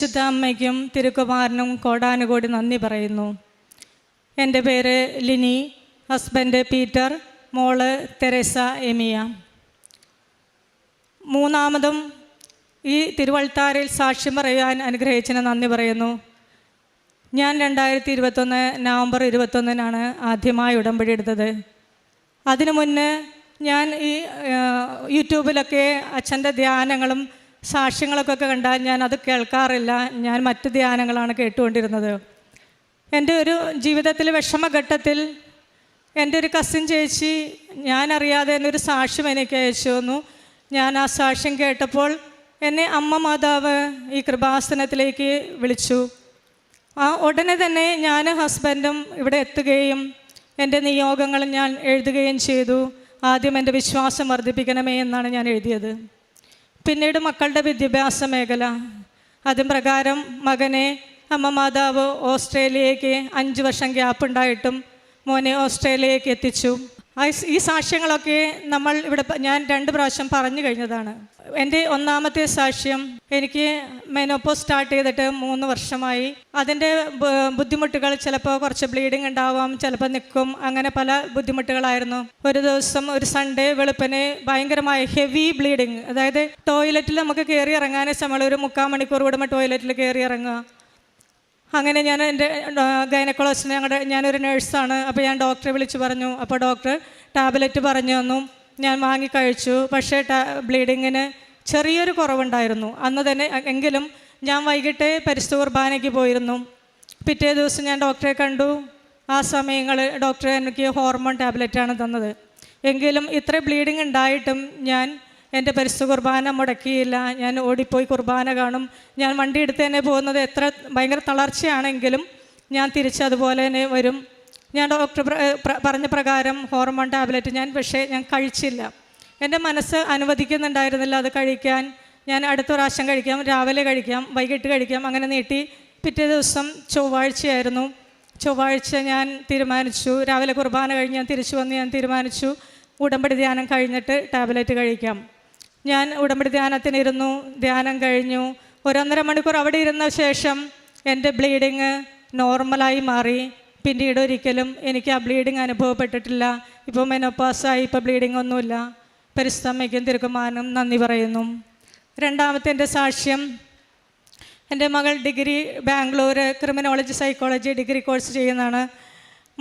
വിശുദ്ധ അമ്മയ്ക്കും തിരുക്കുമാരനും കോടാനുകോടി നന്ദി പറയുന്നു. എൻ്റെ പേര് ലിനി, ഹസ്ബൻഡ് പീറ്റർ, മോള് തെരേസ എമിയ. മൂന്നാമതും ഈ തിരുവൾത്താരയിൽ സാക്ഷ്യം പറയാൻ അനുഗ്രഹിച്ചതിന് നന്ദി പറയുന്നു. ഞാൻ 2021 നവംബർ 21 ആദ്യമായി ഉടമ്പടി എടുത്തത്. അതിനു മുന്നേ ഞാൻ ഈ യൂട്യൂബിലൊക്കെ അച്ഛൻ്റെ ധ്യാനങ്ങളും സാക്ഷ്യങ്ങളൊക്കെ കണ്ടാൽ ഞാൻ അത് കേൾക്കാറില്ല. ഞാൻ മറ്റ് ധ്യാനങ്ങളാണ് കേട്ടുകൊണ്ടിരുന്നത്. എൻ്റെ ഒരു ജീവിതത്തിൽ വിഷമഘട്ടത്തിൽ എൻ്റെ ഒരു കസിൻ ചേച്ചി ഞാനറിയാതെ എന്നൊരു സാക്ഷ്യം എനിക്ക് അയച്ചു തന്നു. ഞാൻ ആ സാക്ഷ്യം കേട്ടപ്പോൾ എന്നെ അമ്മ മാതാവ് ഈ കൃപാസനത്തിലേക്ക് വിളിച്ചു. ആ ഉടനെ തന്നെ ഞാൻ ഹസ്ബൻഡും ഇവിടെ എത്തുകയും എൻ്റെ നിയോഗങ്ങൾ ഞാൻ എഴുതുകയും ചെയ്തു. ആദ്യം എൻ്റെ വിശ്വാസം വർദ്ധിപ്പിക്കണമേ എന്നാണ് ഞാൻ എഴുതിയത്. പിന്നീട് മക്കളുടെ വിദ്യാഭ്യാസ മേഖല, അതും പ്രകാരം മകനെ അമ്മ മാതാവ് ഓസ്ട്രേലിയയ്ക്ക് 5 വർഷം ഗ്യാപ്പ് ഉണ്ടായിട്ടും മോനെ ഓസ്ട്രേലിയയ്ക്ക് എത്തിച്ചു. ഈ സാക്ഷ്യങ്ങളൊക്കെ നമ്മൾ ഇവിടെ ഞാൻ 2 പ്രാവശ്യം പറഞ്ഞു കഴിഞ്ഞതാണ്. എൻ്റെ ഒന്നാമത്തെ സാക്ഷ്യം, എനിക്ക് മെനോപോസ് സ്റ്റാർട്ട് ചെയ്തിട്ട് 3 വർഷമായി. അതിൻ്റെ ബുദ്ധിമുട്ടുകൾ, ചിലപ്പോൾ കുറച്ച് ബ്ലീഡിങ് ഉണ്ടാവാം, ചിലപ്പോൾ നിൽക്കും, അങ്ങനെ പല ബുദ്ധിമുട്ടുകളായിരുന്നു. ഒരു ദിവസം ഒരു സൺഡേ വെളുപ്പിന് ഭയങ്കരമായ ഹെവി ബ്ലീഡിങ്, അതായത് ടോയ്ലറ്റിൽ നമുക്ക് കയറി ഇറങ്ങാനേ സമയം, ഒരു 3/4 മണിക്കൂർ കൂടുമ്പോൾ ടോയ്ലറ്റിൽ കയറി ഇറങ്ങുക. അങ്ങനെ ഞാൻ എൻ്റെ ഗൈനക്കോളജിസ്റ്റിനെ, ഞാനൊരു നേഴ്സാണ്, അപ്പോൾ ഞാൻ ഡോക്ടറെ വിളിച്ച് പറഞ്ഞു. അപ്പോൾ ഡോക്ടർ ടാബ്ലറ്റ് പറഞ്ഞു തന്നു, ഞാൻ വാങ്ങിക്കഴിച്ചു. പക്ഷേ ബ്ലീഡിങ്ങിന് ചെറിയൊരു കുറവുണ്ടായിരുന്നു അന്ന് തന്നെ. എങ്കിലും ഞാൻ വൈകിട്ട് പരിശുദ്ധ കുർബാനയ്ക്ക് പോയിരുന്നു. പിറ്റേ ദിവസം ഞാൻ ഡോക്ടറെ കണ്ടു. ആ സമയങ്ങളിൽ ഡോക്ടർ എനിക്ക് ഹോർമോൺ ടാബ്ലറ്റാണ് തന്നത്. എങ്കിലും ഇത്ര ബ്ലീഡിങ് ഉണ്ടായിട്ടും ഞാൻ എൻ്റെ പരിശുദ്ധ കുർബാന മുടക്കിയില്ല. ഞാൻ ഓടിപ്പോയി കുർബാന കാണും. ഞാൻ വണ്ടി എടുത്ത് തന്നെ പോകുന്നത്. എത്ര ഭയങ്കര തളർച്ചയാണെങ്കിലും ഞാൻ തിരിച്ചതുപോലെ തന്നെ വരും. ഞാൻ ഡോക്ടർ പറഞ്ഞ പ്രകാരം ഹോർമോൺ ടാബ്ലറ്റ് ഞാൻ കഴിച്ചില്ല. എൻ്റെ മനസ്സ് അനുവദിക്കുന്നുണ്ടായിരുന്നില്ല അത് കഴിക്കാൻ. ഞാൻ അടുത്ത പ്രാവശ്യം കഴിക്കാം, രാവിലെ കഴിക്കാം, വൈകിട്ട് കഴിക്കാം, അങ്ങനെ നീട്ടി. പിറ്റേ ദിവസം ചൊവ്വാഴ്ചയായിരുന്നു. ചൊവ്വാഴ്ച ഞാൻ തീരുമാനിച്ചു, രാവിലെ കുർബാന കഴിഞ്ഞ് ഞാൻ തിരിച്ചു വന്ന് ഞാൻ തീരുമാനിച്ചു ഉടമ്പടി ധ്യാനം കഴിഞ്ഞിട്ട് ടാബ്ലറ്റ് കഴിക്കാം. ഞാൻ ഉടമ്പടി ധ്യാനത്തിനിരുന്നു. ധ്യാനം കഴിഞ്ഞു. 1.5 മണിക്കൂർ അവിടെ ഇരുന്ന ശേഷം എൻ്റെ ബ്ലീഡിങ് നോർമലായി മാറി. പിന്നീട് ഒരിക്കലും എനിക്ക് ആ ബ്ലീഡിങ് അനുഭവപ്പെട്ടിട്ടില്ല. ഇപ്പോൾ മെനോപോസായി, ഇപ്പോൾ ബ്ലീഡിങ് ഒന്നുമില്ല. പരിശുദ്ധ അമ്മയ്ക്കും തിരുക്കുമാരനും നന്ദി പറയുന്നു. രണ്ടാമത്തെ എൻ്റെ സാക്ഷ്യം, എൻ്റെ മകൾ degree Bangalore criminology psychology degree course ചെയ്യുന്നതാണ്.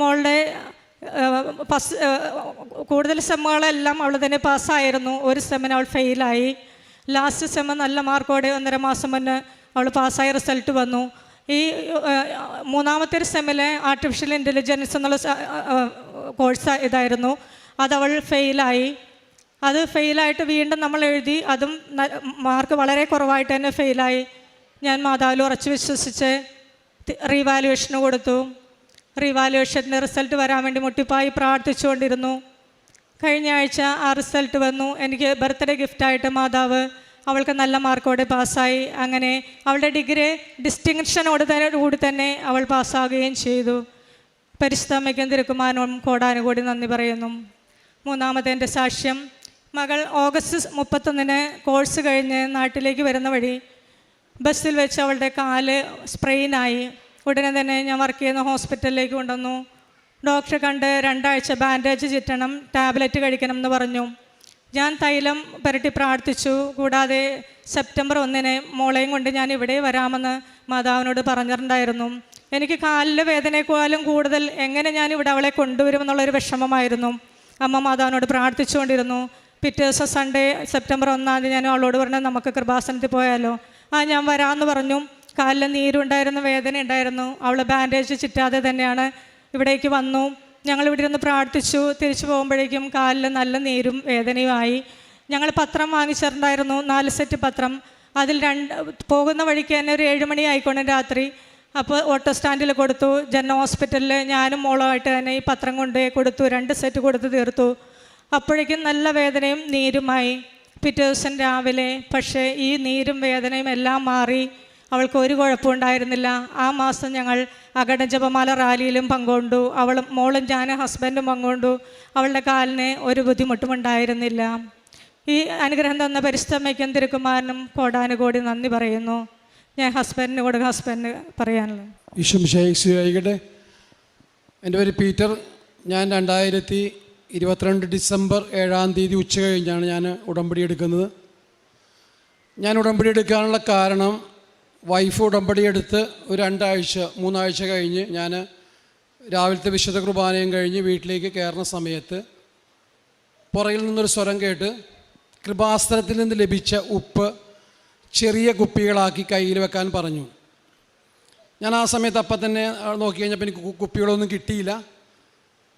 മോളുടെ കൂടുതൽ സെമ്മുകളെല്ലാം അവൾ തന്നെ പാസ്സായിരുന്നു. ഒരു സെമ്മിന് അവൾ ഫെയിലായി. ലാസ്റ്റ് സെമ്മ് നല്ല മാർക്കോടെ 1.5 മാസം മുന്നേ അവൾ പാസ്സായ റിസൾട്ട് വന്നു. ഈ 3ാമത്തെ ഒരു സെമ്മിലെ ആർട്ടിഫിഷ്യൽ ഇൻ്റലിജൻസ് എന്നുള്ള കോഴ്സ് ഇതായിരുന്നു. അതവൾ ഫെയിലായി. അത് ഫെയിലായിട്ട് വീണ്ടും നമ്മൾ എഴുതി. അതും മാർക്ക് വളരെ കുറവായിട്ട് തന്നെ ഫെയിലായി. ഞാൻ മാതാവിൽ ഉറച്ചു വിശ്വസിച്ച് റീവാലുവേഷന് കൊടുത്തു. റീവാലുവേഷൻ്റെ റിസൾട്ട് വരാൻ വേണ്ടി മുട്ടിപ്പായി പ്രാർത്ഥിച്ചുകൊണ്ടിരുന്നു. കഴിഞ്ഞ ആഴ്ച ആ റിസൾട്ട് വന്നു. എനിക്ക് ബർത്ത്ഡേ ഗിഫ്റ്റായിട്ട് മാതാവ് അവൾക്ക് നല്ല മാർക്കോടെ പാസ്സായി. അങ്ങനെ അവളുടെ ഡിഗ്രി ഡിസ്റ്റിങ്ഷനോട് കൂടി അവൾ പാസ്സാകുകയും ചെയ്തു. പരിശുദ്ധ അമ്മയ്ക്കും തിരുക്കുമാരനും കോടാനുകോടി നന്ദി പറയുന്നു. മൂന്നാമത്തെ എൻ്റെ സാക്ഷ്യം, മകൾ ഓഗസ്റ്റ് 31 കോഴ്സ് കഴിഞ്ഞ് നാട്ടിലേക്ക് വരുന്ന വഴി ബസ്സിൽ വെച്ച് അവളുടെ കാല് സ്പ്രെയിനായി. ഉടനെ തന്നെ ഞാൻ വർക്ക് ചെയ്യുന്ന ഹോസ്പിറ്റലിലേക്ക് കൊണ്ടുവന്നു. ഡോക്ടറെ കണ്ട് 2 ആഴ്ച ബാൻഡേജ് ചുറ്റണം, ടാബ്ലറ്റ് കഴിക്കണം എന്ന് പറഞ്ഞു. ഞാൻ തൈലം പുരട്ടി പ്രാർത്ഥിച്ചു. കൂടാതെ സെപ്റ്റംബർ 1 മോളെയും കൊണ്ട് ഞാൻ ഇവിടെ വരാമെന്ന് മാതാവിനോട് പറഞ്ഞിട്ടുണ്ടായിരുന്നു. എനിക്ക് കാലിലെ വേദനയെക്കാളും കൂടുതൽ എങ്ങനെ ഞാൻ ഇവിടെ അവളെ കൊണ്ടുവരുമെന്നുള്ളൊരു വിഷമമായിരുന്നു. അമ്മ മാതാവിനോട് പ്രാർത്ഥിച്ചുകൊണ്ടിരുന്നു. പിറ്റേ ദിവസം സൺഡേ സെപ്റ്റംബർ 1 ഞാൻ അവളോട് പറഞ്ഞു, നമുക്ക് കൃപാസനത്തിൽ പോയാലോ? ഞാൻ വരാമെന്ന് പറഞ്ഞു. കാലിൽ നീരുണ്ടായിരുന്നു, വേദന ഉണ്ടായിരുന്നു. അവൾ ബാൻഡേജ് ചുറ്റാതെ തന്നെയാണ് ഇവിടേക്ക് വന്നു. ഞങ്ങളിവിടെ ഇരുന്ന് പ്രാർത്ഥിച്ചു. തിരിച്ചു പോകുമ്പോഴേക്കും കാലിൽ നല്ല നീരും വേദനയുമായി. ഞങ്ങൾ പത്രം വാങ്ങിച്ചിട്ടുണ്ടായിരുന്നു, 4 സെറ്റ് പത്രം. അതിൽ പോകുന്ന വഴിക്ക് തന്നെ ഒരു 7 മണി ആയിക്കോണം രാത്രി. അപ്പോൾ ഓട്ടോ സ്റ്റാൻഡിൽ കൊടുത്തു. ജന ഹോസ്പിറ്റലിൽ ഞാനും മോളുമായിട്ട് തന്നെ ഈ പത്രം കൊണ്ട് കൊടുത്തു. 2 സെറ്റ് കൊടുത്ത് തീർത്തു. അപ്പോഴേക്കും നല്ല വേദനയും നീരുമായി. പിറ്റേ ദിവസം രാവിലെ പക്ഷേ ഈ നീരും വേദനയും എല്ലാം മാറി. അവൾക്ക് ഒരു കുഴപ്പമുണ്ടായിരുന്നില്ല. ആ മാസം ഞങ്ങൾ അഖണ്ഡ ജപമാല റാലിയിലും പങ്കുകൊണ്ടു. മോളും ഞാനും ഹസ്ബൻഡും പങ്കുകൊണ്ടു. അവളുടെ കാലിന് ഒരു ബുദ്ധിമുട്ടും ഉണ്ടായിരുന്നില്ല. ഈ അനുഗ്രഹം തന്ന പരിശുദ്ധ അമ്മയ്ക്കും തിരുക്കുമാരനും കോടാനുകോടി നന്ദി പറയുന്നു. ഞാൻ ഹസ്ബൻഡിന് പറയാനുള്ളത്. ഈശ്വമിശിഹായിക്കട്ടെ. എൻ്റെ പേര് പീറ്റർ. ഞാൻ 2022 ഡിസംബർ 7 ഉച്ച കഴിഞ്ഞാണ് ഞാൻ ഉടമ്പടി എടുക്കുന്നത്. ഞാൻ ഉടമ്പടി എടുക്കാനുള്ള കാരണം, വൈഫ് ഉടമ്പടി എടുത്ത് ഒരു 2-3 ആഴ്ച കഴിഞ്ഞ് ഞാൻ രാവിലത്തെ വിശുദ്ധ കുർബാനയും കഴിഞ്ഞ് വീട്ടിലേക്ക് കയറുന്ന സമയത്ത് പുറകിൽ നിന്നൊരു സ്വരം കേട്ട് കൃപാസനത്തിൽ നിന്ന് ലഭിച്ച ഉപ്പ് ചെറിയ കുപ്പികളാക്കി കയ്യിൽ വെക്കാൻ പറഞ്ഞു. ഞാൻ ആ സമയത്ത് അപ്പം തന്നെ നോക്കി കഴിഞ്ഞപ്പോൾ എനിക്ക് കുപ്പികളൊന്നും കിട്ടിയില്ല.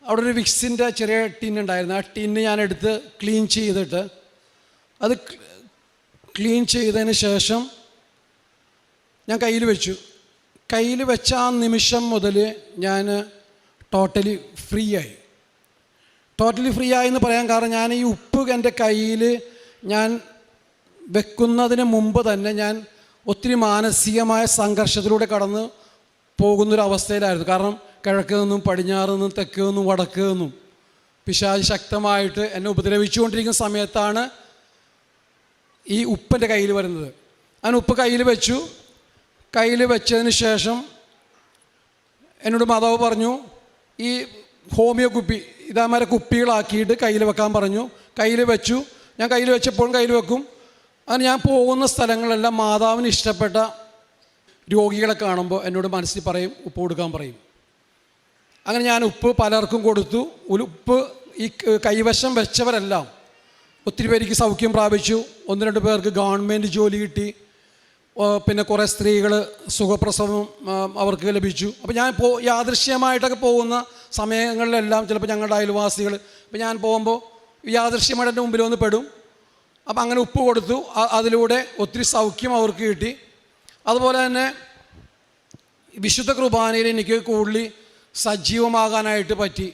അവിടെ ഒരു വിക്സിൻ്റെ ചെറിയ ടിന്നുണ്ടായിരുന്നു. ആ ടിന്ന് ഞാൻ എടുത്ത് ക്ലീൻ ചെയ്തിട്ട് അത് ക്ലീൻ ചെയ്തതിന് ശേഷം ഞാൻ കയ്യിൽ വെച്ചു. കയ്യിൽ വെച്ച ആ നിമിഷം മുതൽ ഞാൻ ടോട്ടലി ഫ്രീ ആയി. ടോട്ടലി ഫ്രീ ആയി എന്ന് പറയാൻ കാരണം, ഞാൻ ഈ ഉപ്പ് എൻ്റെ കയ്യിൽ ഞാൻ വെക്കുന്നതിന് മുമ്പ് തന്നെ ഞാൻ ഒത്തിരി മാനസികമായ സംഘർഷത്തിലൂടെ കടന്ന് പോകുന്നൊരവസ്ഥയിലായിരുന്നു. കാരണം കിഴക്ക് നിന്നും പടിഞ്ഞാറ് നിന്നും തെക്ക് നിന്നും വടക്ക് നിന്നും പിശാച് ശക്തമായിട്ട് എന്നെ ഉപദ്രവിച്ചുകൊണ്ടിരിക്കുന്ന സമയത്താണ് ഈ ഉപ്പിൻ്റെ കയ്യിൽ വരുന്നത്. ഞാൻ ഉപ്പ് കയ്യിൽ വെച്ചു. കയ്യിൽ വെച്ചതിന് ശേഷം എന്നോട് മാതാവ് പറഞ്ഞു, ഈ ഹോമിയോ കുപ്പി ഇതേമാരെ കുപ്പികളാക്കിയിട്ട് കയ്യിൽ വെക്കാൻ പറഞ്ഞു. കയ്യിൽ വെച്ചു. ഞാൻ കയ്യിൽ വെച്ചപ്പോഴും കയ്യിൽ വെക്കും. അങ്ങനെ ഞാൻ പോകുന്ന സ്ഥലങ്ങളെല്ലാം മാതാവിന് ഇഷ്ടപ്പെട്ട രോഗികളെ കാണുമ്പോൾ എന്നോട് മനസ്സിൽ പറയും, ഉപ്പ് കൊടുക്കാൻ പറയും. അങ്ങനെ ഞാൻ ഉപ്പ് പലർക്കും കൊടുത്തു. ഉപ്പ് ഈ കൈവശം വെച്ചവരെല്ലാം ഒത്തിരി പേർക്ക് സൗഖ്യം പ്രാപിച്ചു. 1-2 പേർക്ക് ഗവൺമെൻറ് ജോലി കിട്ടി. പിന്നെ കുറേ സ്ത്രീകൾ സുഖപ്രസവം അവർക്ക് ലഭിച്ചു. അപ്പോൾ ഞാൻ യാദൃശ്യമായിട്ടൊക്കെ പോകുന്ന സമയങ്ങളിലെല്ലാം ചിലപ്പോൾ ഞങ്ങളുടെ അയൽവാസികൾ, ഇപ്പോൾ ഞാൻ പോകുമ്പോൾ യാദൃശ്യമായിട്ട് എൻ്റെ മുമ്പിൽ വന്ന് പെടും. അപ്പം അങ്ങനെ ഉപ്പ് കൊടുത്തു. അതിലൂടെ ഒത്തിരി സൗഖ്യം അവർക്ക് കിട്ടി. അതുപോലെ തന്നെ വിശുദ്ധ കുർബാനയിൽ എനിക്ക് കൂടുതൽ സജീവമാകാനായിട്ട് പറ്റി.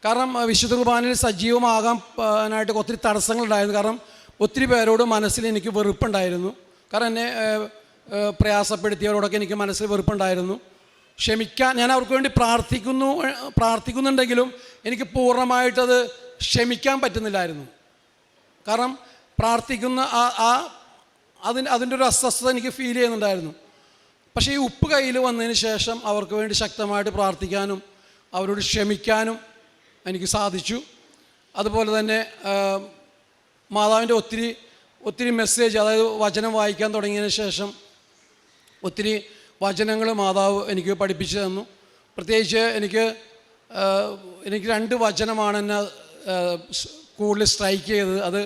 കാരണം വിശുദ്ധ കുർബാനയിൽ സജീവമാകാനായിട്ട് ഒത്തിരി തടസ്സങ്ങളുണ്ടായിരുന്നു. കാരണം ഒത്തിരി പേരോട് മനസ്സിൽ എനിക്ക് വെറുപ്പുണ്ടായിരുന്നു. കാരണം എന്നെ പ്രയാസപ്പെടുത്തിയവരോടൊക്കെ എനിക്ക് മനസ്സിൽ വെറുപ്പുണ്ടായിരുന്നു. ക്ഷമിക്കാൻ ഞാൻ അവർക്ക് വേണ്ടി പ്രാർത്ഥിക്കുന്നുണ്ടെങ്കിലും എനിക്ക് പൂർണ്ണമായിട്ടത് ക്ഷമിക്കാൻ പറ്റുന്നില്ലായിരുന്നു. കാരണം പ്രാർത്ഥിക്കുന്ന അതിൻ്റെ ഒരു അസ്വസ്ഥത എനിക്ക് ഫീൽ ചെയ്യുന്നുണ്ടായിരുന്നു. പക്ഷേ ഈ ഉപ്പ് കയ്യിൽ വന്നതിന് ശേഷം അവർക്ക് വേണ്ടി ശക്തമായിട്ട് പ്രാർത്ഥിക്കാനും അവരോട് ക്ഷമിക്കാനും എനിക്ക് സാധിച്ചു. അതുപോലെ തന്നെ മാതാവിൻ്റെ ഒത്തിരി മെസ്സേജ്, അതായത് വചനം വായിക്കാൻ തുടങ്ങിയതിന് ശേഷം ഒത്തിരി വചനങ്ങൾ മാതാവ് എനിക്ക് പഠിപ്പിച്ചു തന്നു. പ്രത്യേകിച്ച് എനിക്ക് 2 വചനമാണ് എന്നെ കൂടുതൽ സ്ട്രൈക്ക് ചെയ്തത്. അത്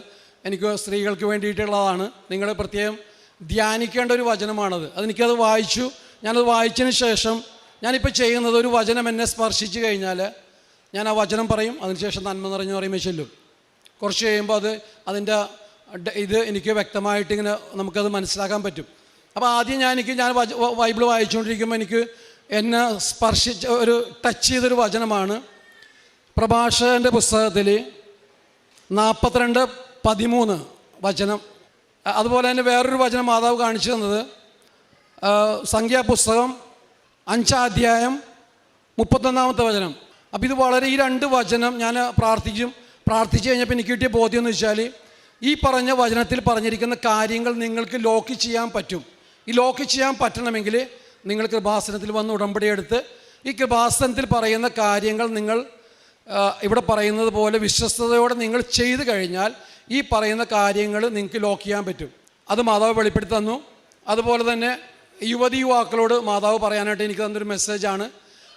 എനിക്ക് സ്ത്രീകൾക്ക് വേണ്ടിയിട്ടുള്ളതാണ്. നിങ്ങൾ പ്രത്യേകം ധ്യാനിക്കേണ്ട ഒരു വചനമാണത്. അതെനിക്കത് വായിച്ചു. ഞാനത് വായിച്ചതിന് ശേഷം ഞാനിപ്പോൾ ചെയ്യുന്നത്, ഒരു വചനം എന്നെ സ്പർശിച്ചു കഴിഞ്ഞാൽ ഞാൻ ആ വചനം പറയും. അതിനുശേഷം നന്മ നിറഞ്ഞു പറയുമ്പോൾ ചെല്ലും. കുറച്ച് കഴിയുമ്പോൾ അതിൻ്റെ ഇത് എനിക്ക് വ്യക്തമായിട്ട് ഇങ്ങനെ നമുക്കത് മനസ്സിലാക്കാൻ പറ്റും. അപ്പോൾ ആദ്യം ഞാൻ ബൈബിൾ വായിച്ചുകൊണ്ടിരിക്കുമ്പോൾ എനിക്ക് എന്നെ സ്പർശിച്ച ടച്ച് ചെയ്തൊരു വചനമാണ് പ്രഭാഷകൻ്റെ പുസ്തകത്തിൽ 42:13 വചനം. അതുപോലെ തന്നെ വേറൊരു വചനം മാതാവ് കാണിച്ചു തന്നത് സംഖ്യാപുസ്തകം 5-ാം അധ്യായം 31-ാമത്തെ വചനം. അപ്പോൾ ഇത് വളരെ, ഈ 2 വചനം ഞാൻ പ്രാർത്ഥിച്ചു കഴിഞ്ഞപ്പോൾ എനിക്ക് കിട്ടിയ ബോധ്യം എന്ന് വെച്ചാൽ, ഈ പറഞ്ഞ വചനത്തിൽ പറഞ്ഞിരിക്കുന്ന കാര്യങ്ങൾ നിങ്ങൾക്ക് ലോക്ക് ചെയ്യാൻ പറ്റും. ഈ ലോക്ക് ചെയ്യാൻ പറ്റണമെങ്കിൽ നിങ്ങൾ കൃപാസനത്തിൽ വന്ന് ഉടമ്പടി എടുത്ത് ഈ കൃപാസനത്തിൽ പറയുന്ന കാര്യങ്ങൾ നിങ്ങൾ ഇവിടെ പറയുന്നത് പോലെ വിശ്വസ്തയോടെ നിങ്ങൾ ചെയ്തു കഴിഞ്ഞാൽ ഈ പറയുന്ന കാര്യങ്ങൾ നിങ്ങൾക്ക് ലോക്ക് ചെയ്യാൻ പറ്റും. അത് മാതാവ് വെളിപ്പെടുത്തി തന്നു. അതുപോലെ തന്നെ യുവാക്കളോട് മാതാവ് പറയാനായിട്ട് എനിക്ക് തന്നൊരു മെസ്സേജാണ്,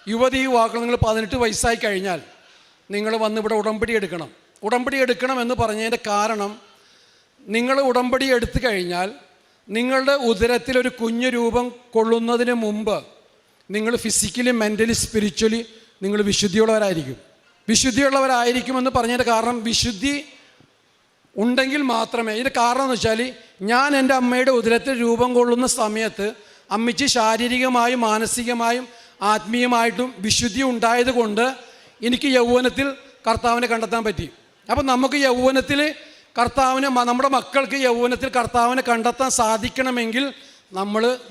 യുവാക്കൾ നിങ്ങൾ 18 വയസ്സായി കഴിഞ്ഞാൽ നിങ്ങൾ വന്ന് ഇവിടെ ഉടമ്പടി എടുക്കണം. ഉടമ്പടി എടുക്കണം എന്ന് പറഞ്ഞതിൻ്റെ കാരണം, നിങ്ങൾ ഉടമ്പടി എടുത്തു കഴിഞ്ഞാൽ നിങ്ങളുടെ ഉദരത്തിലൊരു കുഞ്ഞു രൂപം കൊള്ളുന്നതിന് മുമ്പ് നിങ്ങൾ ഫിസിക്കലി, മെൻ്റലി, സ്പിരിച്വലി നിങ്ങൾ വിശുദ്ധിയുള്ളവരായിരിക്കുമെന്ന് പറഞ്ഞതിൻ്റെ കാരണം, വിശുദ്ധി ഉണ്ടെങ്കിൽ മാത്രമേ, ഇതിൻ്റെ കാരണം എന്ന് വെച്ചാൽ, ഞാൻ എൻ്റെ അമ്മയുടെ ഉദരത്തിൽ രൂപം കൊള്ളുന്ന സമയത്ത് അമ്മയ്ക്ക് ശാരീരികമായും മാനസികമായും ആത്മീയമായിട്ടും വിശുദ്ധി ഉണ്ടായത് കൊണ്ട് എനിക്ക് യൗവനത്തിൽ കർത്താവിനെ കണ്ടെത്താൻ പറ്റി. അപ്പം നമുക്ക് യൗവനത്തിൽ നമ്മുടെ മക്കൾക്ക് യൗവനത്തിൽ കർത്താവിനെ കണ്ടെത്താൻ സാധിക്കണമെങ്കിൽ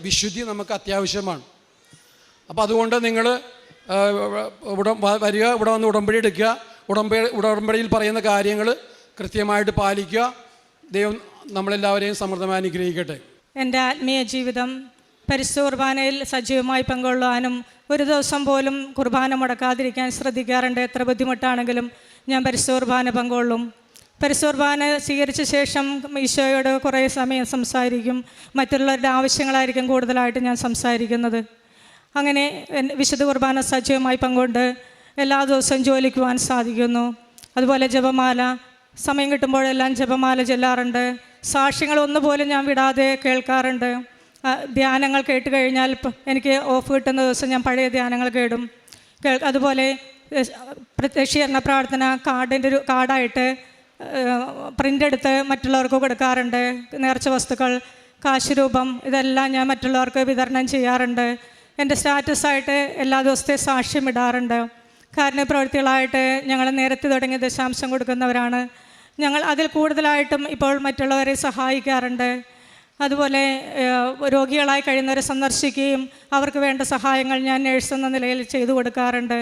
വിശുദ്ധി നമുക്ക് അത്യാവശ്യമാണ്. അപ്പോൾ അതുകൊണ്ട് നിങ്ങൾ വരിക, ഇവിടെ വന്ന് ഉടമ്പടി എടുക്കുക. ഉടമ്പടിയിൽ പറയുന്ന കാര്യങ്ങൾ കൃത്യമായിട്ട് പാലിക്കുക. ദൈവം നമ്മളെല്ലാവരെയും സമൃദ്ധമായി അനുഗ്രഹിക്കട്ടെ. എൻ്റെ ആത്മീയ ജീവിതം പരിശുദ്ധ കുർബാനയിൽ സജീവമായി പങ്കൊള്ളുവാനും ഒരു ദിവസം പോലും കുർബാന മുടക്കാതിരിക്കാൻ ശ്രദ്ധിക്കാറുണ്ട്. എത്ര ബുദ്ധിമുട്ടാണെങ്കിലും ഞാൻ പരിശുദ്ധ കുർബാന പങ്കൊള്ളും. പരിശുദ്ധ കുർബാന സ്വീകരിച്ച ശേഷം ഈശോയോട് കുറേ സമയം സംസാരിക്കും. മറ്റുള്ളവരുടെ ആവശ്യങ്ങളായിരിക്കും കൂടുതലായിട്ട് ഞാൻ സംസാരിക്കുന്നത്. അങ്ങനെ വിശുദ്ധ കുർബാന സജീവമായി പങ്കൊണ്ട് എല്ലാ ദിവസവും ജോലിക്ക് പോകാൻ സാധിക്കുന്നു. അതുപോലെ ജപമാല സമയം കിട്ടുമ്പോഴെല്ലാം ജപമാല ചൊല്ലാറുണ്ട്. സാക്ഷ്യങ്ങൾ ഒന്നുപോലും ഞാൻ വിടാതെ കേൾക്കാറുണ്ട്. ധ്യാനങ്ങൾ കേട്ട് കഴിഞ്ഞാൽ എനിക്ക് ഓഫ് കിട്ടുന്ന ദിവസം ഞാൻ പഴയ ധ്യാനങ്ങൾ അതുപോലെ പ്രത്യക്ഷീകരണ പ്രാർത്ഥന കാർഡായിട്ട് പ്രിൻ്റ് എടുത്ത് മറ്റുള്ളവർക്ക് കൊടുക്കാറുണ്ട്. നേർച്ച വസ്തുക്കൾ, കാശുരൂപം ഇതെല്ലാം ഞാൻ മറ്റുള്ളവർക്ക് വിതരണം ചെയ്യാറുണ്ട്. എൻ്റെ സ്റ്റാറ്റസായിട്ട് എല്ലാ ദിവസത്തെ സാക്ഷ്യം ഇടാറുണ്ട്. കാരുണ്യപ്രവൃത്തികളായിട്ട് ഞങ്ങൾ നേരത്തെ തുടങ്ങി ദശാംശം കൊടുക്കുന്നവരാണ്. ഞങ്ങൾ അതിൽ കൂടുതലായിട്ടും ഇപ്പോൾ മറ്റുള്ളവരെ സഹായിക്കാറുണ്ട്. അതുപോലെ രോഗികളായി കഴിയുന്നവരെ സന്ദർശിക്കുകയും അവർക്ക് വേണ്ട സഹായങ്ങൾ ഞാൻ നേഴ്സ് എന്ന നിലയിൽ ചെയ്തു കൊടുക്കാറുണ്ട്.